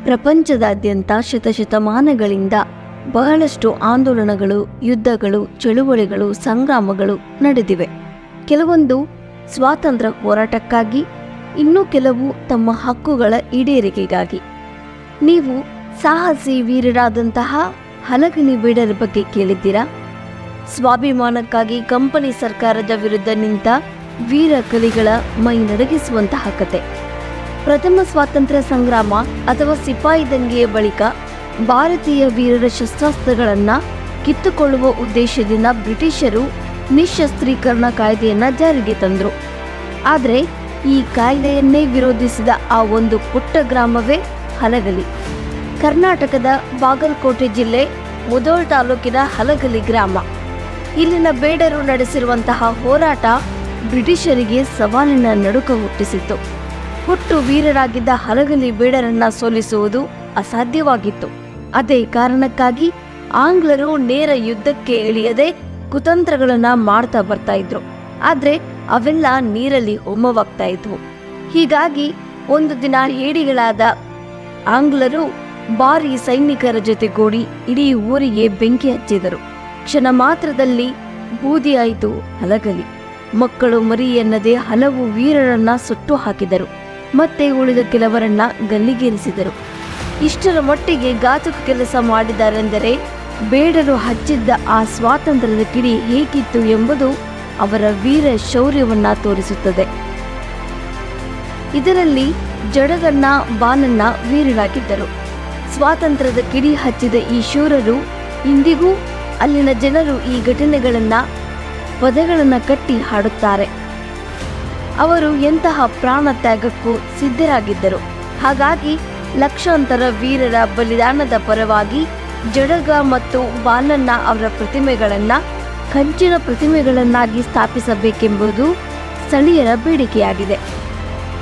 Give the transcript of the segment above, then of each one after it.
ಪ್ರಪಂಚದಾದ್ಯಂತ ಶತಶತಮಾನಗಳಿಂದ ಬಹಳಷ್ಟು ಆಂದೋಲನಗಳು, ಯುದ್ಧಗಳು, ಚಳುವಳಿಗಳು, ಸಂಗ್ರಾಮಗಳು ನಡೆದಿವೆ. ಕೆಲವೊಂದು ಸ್ವಾತಂತ್ರ್ಯ ಹೋರಾಟಕ್ಕಾಗಿ, ಇನ್ನೂ ಕೆಲವು ತಮ್ಮ ಹಕ್ಕುಗಳ ಈಡೇರಿಕೆಗಾಗಿ. ನೀವು ಸಾಹಸಿ ವೀರರಾದಂತಹ ಹಲಗಲಿ ಬೇಡರ ಬಗ್ಗೆ ಕೇಳಿದ್ದೀರಾ? ಸ್ವಾಭಿಮಾನಕ್ಕಾಗಿ ಕಂಪನಿ ಸರ್ಕಾರದ ವಿರುದ್ಧ ನಿಂತ ವೀರ ಕಲಿಗಳ ಮೈ ನಡಗಿಸುವಂತಹ ಕತೆ. ಪ್ರಥಮ ಸ್ವಾತಂತ್ರ್ಯ ಸಂಗ್ರಾಮ ಅಥವಾ ಸಿಪಾಯಿ ದಂಗೆಯ ಬಳಿಕ ಭಾರತೀಯ ವೀರರ ಶಸ್ತ್ರಾಸ್ತ್ರಗಳನ್ನು ಕಿತ್ತುಕೊಳ್ಳುವ ಉದ್ದೇಶದಿಂದ ಬ್ರಿಟಿಷರು ನಿಶಸ್ತ್ರೀಕರಣ ಕಾಯ್ದೆಯನ್ನು ಜಾರಿಗೆ ತಂದರು. ಆದರೆ ಈ ಕಾಯ್ದೆಯನ್ನೇ ವಿರೋಧಿಸಿದ ಆ ಒಂದು ಪುಟ್ಟ ಗ್ರಾಮವೇ ಹಲಗಲಿ. ಕರ್ನಾಟಕದ ಬಾಗಲಕೋಟೆ ಜಿಲ್ಲೆ ಮುಧೋಳ ತಾಲೂಕಿನ ಹಲಗಲಿ ಗ್ರಾಮ. ಇಲ್ಲಿನ ಬೇಡರು ನಡೆಸಿರುವಂತಹ ಹೋರಾಟ ಬ್ರಿಟಿಷರಿಗೆ ಸವಾಲಿನ ನಡುಕ ಹುಟ್ಟಿಸಿತ್ತು. ಹುಟ್ಟು ವೀರರಾಗಿದ್ದ ಹಲಗಲಿ ಬೇಡರನ್ನ ಸೋಲಿಸುವುದು ಅಸಾಧ್ಯವಾಗಿತ್ತು. ಅದೇ ಕಾರಣಕ್ಕಾಗಿ ಆಂಗ್ಲರು ನೇರ ಯುದ್ಧಕ್ಕೆ ಇಳಿಯದೆ ಕುತಂತ್ರಗಳನ್ನ ಮಾಡ್ತಾ ಬರ್ತಾ ಇದ್ರು. ಆದ್ರೆ ಅವೆಲ್ಲ ನೀರಲ್ಲಿ ಹೋಮವಾಗ್ತಾ ಇದ್ವು. ಹೀಗಾಗಿ ಒಂದು ದಿನ ಹೇಡಿಗಳಾದ ಆಂಗ್ಲರು ಭಾರಿ ಸೈನಿಕರ ಜೊತೆಗೂಡಿ ಇಡೀ ಊರಿಗೆ ಬೆಂಕಿ ಹಚ್ಚಿದರು. ಕ್ಷಣ ಮಾತ್ರದಲ್ಲಿ ಬೂದಿಯಾಯಿತು ಹಲಗಲಿ. ಮಕ್ಕಳು ಮರಿ ಎನ್ನದೆ ಹಲವು ವೀರರನ್ನ ಸುಟ್ಟು ಹಾಕಿದರು. ಮತ್ತೆ ಉಳಿದ ಕೆಲವರನ್ನ ಗಲ್ಲಿಗೇರಿಸಿದರು. ಇಷ್ಟರ ಮಟ್ಟಿಗೆ ಘಾತುಕ ಕೆಲಸ ಮಾಡಿದರೆಂದರೆ ಬೇಡರು ಹಚ್ಚಿದ್ದ ಆ ಸ್ವಾತಂತ್ರ್ಯದ ಕಿಡಿ ಹೇಗಿತ್ತು ಎಂಬುದು ಅವರ ವೀರ ಶೌರ್ಯವನ್ನ ತೋರಿಸುತ್ತದೆ. ಇದರಲ್ಲಿ ಜಡಗಣ್ಣ ಬಾನಣ್ಣ ವೀರರಾಗಿದ್ದರು. ಸ್ವಾತಂತ್ರ್ಯದ ಕಿಡಿ ಹಚ್ಚಿದ ಈ ಶೂರರು ಇಂದಿಗೂ ಅಲ್ಲಿನ ಜನರು ಈ ಘಟನೆಗಳನ್ನ ಪದಗಳನ್ನು ಕಟ್ಟಿ ಹಾಡುತ್ತಾರೆ. ಅವರು ಎಂತಹ ಪ್ರಾಣ ತ್ಯಾಗಕ್ಕೂ ಸಿದ್ಧರಾಗಿದ್ದರು. ಹಾಗಾಗಿ ಲಕ್ಷಾಂತರ ವೀರರ ಬಲಿದಾನದ ಪರವಾಗಿ ಜಡಗ ಮತ್ತು ಬಾನಣ್ಣ ಅವರ ಪ್ರತಿಮೆಗಳನ್ನ ಕಂಚಿನ ಪ್ರತಿಮೆಗಳನ್ನಾಗಿ ಸ್ಥಾಪಿಸಬೇಕೆಂಬುದು ಸ್ಥಳೀಯರ ಬೇಡಿಕೆಯಾಗಿದೆ.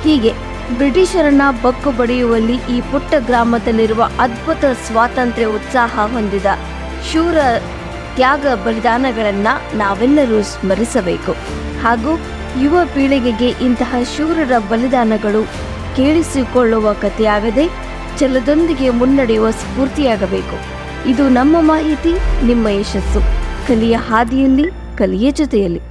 ಹೀಗೆ ಬ್ರಿಟಿಷರನ್ನ ಬಗ್ಗು ಬಡಿಯುವಲ್ಲಿ ಈ ಪುಟ್ಟ ಗ್ರಾಮದಲ್ಲಿರುವ ಅದ್ಭುತ ಸ್ವಾತಂತ್ರ್ಯ ಉತ್ಸಾಹ ಹೊಂದಿದ ಶೂರ ತ್ಯಾಗ ಬಲಿದಾನಗಳನ್ನು ನಾವೆಲ್ಲರೂ ಸ್ಮರಿಸಬೇಕು. ಹಾಗೂ ಯುವ ಪೀಳಿಗೆಗೆ ಇಂತಹ ಶೂರರ ಬಲಿದಾನಗಳು ಕೇಳಿಸಿಕೊಳ್ಳುವ ಕಥೆಯಾಗದೆ ಛಲದೊಂದಿಗೆ ಮುನ್ನಡೆಯುವ ಸ್ಫೂರ್ತಿಯಾಗಬೇಕು. ಇದು ನಮ್ಮ ಮಾಹಿತಿ, ನಿಮ್ಮ ಯಶಸ್ಸು. ಕಲಿಯ ಹಾದಿಯಲ್ಲಿ, ಕಲಿಯ ಜೊತೆಯಲ್ಲಿ.